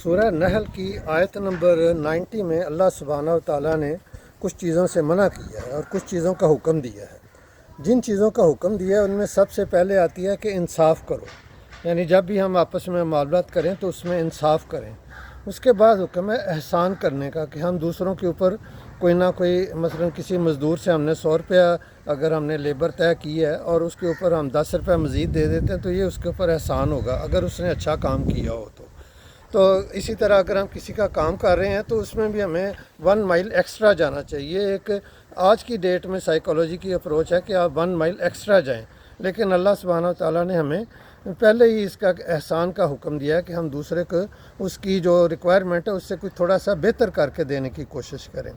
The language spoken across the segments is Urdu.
سورہ نحل کی آیت نمبر 90 میں اللہ سبحانہ و تعالیٰ نے کچھ چیزوں سے منع کیا ہے اور کچھ چیزوں کا حکم دیا ہے۔ جن چیزوں کا حکم دیا ہے ان میں سب سے پہلے آتی ہے کہ انصاف کرو، یعنی جب بھی ہم آپس میں معاملات کریں تو اس میں انصاف کریں۔ اس کے بعد حکم ہے احسان کرنے کا، کہ ہم دوسروں کے اوپر کوئی نہ کوئی، مثلا کسی مزدور سے ہم نے 100 روپیہ اگر ہم نے لیبر طے کی ہے اور اس کے اوپر ہم 10 روپیہ مزید دے دیتے ہیں تو یہ اس کے اوپر احسان ہوگا اگر اس نے اچھا کام کیا ہو تو اسی طرح اگر ہم کسی کا کام کر رہے ہیں تو اس میں بھی ہمیں 1 مائل ایکسٹرا جانا چاہیے۔ ایک آج کی ڈیٹ میں سائیکالوجی کی اپروچ ہے کہ آپ 1 مائل ایکسٹرا جائیں، لیکن اللہ سبحانہ و تعالیٰ نے ہمیں پہلے ہی اس کا احسان کا حکم دیا ہے کہ ہم دوسرے کو اس کی جو ریکوائرمنٹ ہے اس سے کوئی تھوڑا سا بہتر کر کے دینے کی کوشش کریں۔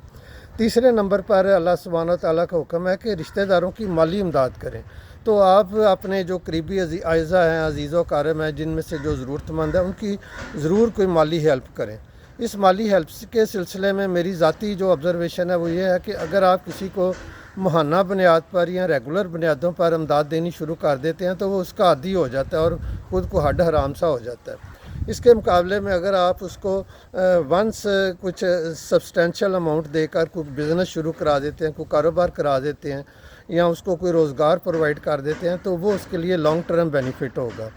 تیسرے نمبر پر اللہ سبحانہ و تعالیٰ کا حکم ہے کہ رشتہ داروں کی مالی امداد کریں۔ تو آپ اپنے جو قریبی اعزہ ہیں، عزیز و اقارب ہیں، جن میں سے جو ضرورت مند ہے ان کی ضرور کوئی مالی ہیلپ کریں۔ اس مالی ہیلپ کے سلسلے میں میری ذاتی جو آبزرویشن ہے وہ یہ ہے کہ اگر آپ کسی کو ماہانہ بنیاد پر یا ریگولر بنیادوں پر امداد دینی شروع کر دیتے ہیں تو وہ اس کا عادی ہو جاتا ہے اور خود کو ہڈ حرام سا ہو جاتا ہے۔ اس کے مقابلے میں اگر آپ اس کو ونس کچھ سبسٹینشل اماؤنٹ دے کر کوئی بزنس شروع کرا دیتے ہیں، کوئی کاروبار کرا دیتے ہیں یا اس کو کوئی روزگار پرووائڈ کر دیتے ہیں تو وہ اس کے لیے لانگ ٹرم بینیفٹ ہوگا۔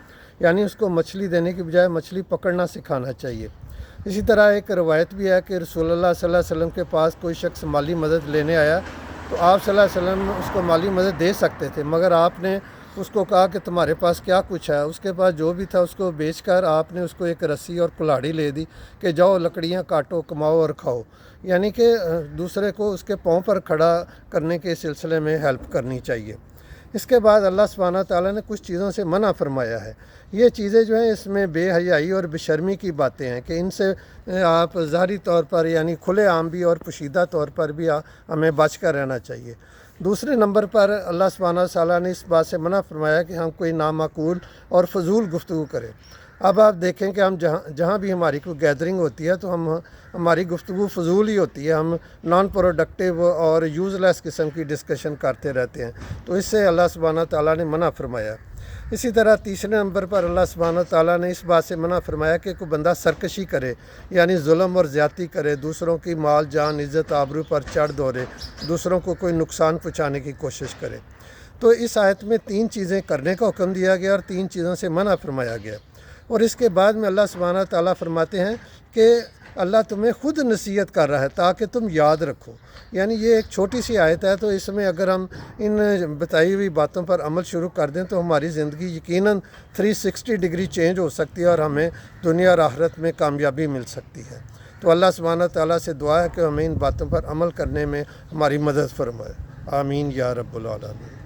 یعنی اس کو مچھلی دینے کی بجائے مچھلی پکڑنا سکھانا چاہیے۔ اسی طرح ایک روایت بھی ہے کہ رسول اللہ صلی اللہ علیہ وسلم کے پاس کوئی شخص مالی مدد لینے آیا تو آپ صلی اللہ علیہ وسلم اس کو مالی مدد دے سکتے تھے، مگر آپ نے اس کو کہا کہ تمہارے پاس کیا کچھ ہے؟ اس کے پاس جو بھی تھا اس کو بیچ کر آپ نے اس کو ایک رسی اور کلاڑی لے دی کہ جاؤ لکڑیاں کاٹو، کماؤ اور کھاؤ، یعنی کہ دوسرے کو اس کے پاؤں پر کھڑا کرنے کے سلسلے میں ہیلپ کرنی چاہیے۔ اس کے بعد اللہ سبحانہ تعالیٰ نے کچھ چیزوں سے منع فرمایا ہے۔ یہ چیزیں جو ہیں اس میں بے حیائی اور بے شرمی کی باتیں ہیں کہ ان سے آپ ظاہری طور پر یعنی کھلے عام بھی اور پوشیدہ طور پر بھی ہمیں بچ کر رہنا چاہیے۔ دوسرے نمبر پر اللہ سبحانہ تعالیٰ نے اس بات سے منع فرمایا کہ ہم کوئی نامعقول اور فضول گفتگو کریں۔ اب آپ دیکھیں کہ ہم جہاں بھی ہماری کوئی گیدرنگ ہوتی ہے تو ہماری گفتگو فضول ہی ہوتی ہے، ہم نان پروڈکٹیو اور یوز لیس قسم کی ڈسکشن کرتے رہتے ہیں، تو اس سے اللہ سبحانہ تعالیٰ نے منع فرمایا۔ اسی طرح تیسرے نمبر پر اللہ سبحانہ تعالیٰ نے اس بات سے منع فرمایا کہ کوئی بندہ سرکشی کرے، یعنی ظلم اور زیادتی کرے، دوسروں کی مال جان عزت آبرو پر چڑھ دوڑے، دوسروں کو کوئی نقصان پہنچانے کی کوشش کرے۔ تو اس آیت میں 3 چیزیں کرنے کا حکم دیا گیا اور 3 چیزوں سے منع فرمایا گیا، اور اس کے بعد میں اللہ سبحانہ تعالیٰ فرماتے ہیں کہ اللہ تمہیں خود نصیحت کر رہا ہے تاکہ تم یاد رکھو۔ یعنی یہ ایک چھوٹی سی آیت ہے، تو اس میں اگر ہم ان بتائی ہوئی باتوں پر عمل شروع کر دیں تو ہماری زندگی یقیناً 360 ڈگری چینج ہو سکتی ہے اور ہمیں دنیا اور آخرت میں کامیابی مل سکتی ہے۔ تو اللہ سبحانہ تعالیٰ سے دعا ہے کہ ہمیں ان باتوں پر عمل کرنے میں ہماری مدد فرمائے۔ آمین یا رب العالمین۔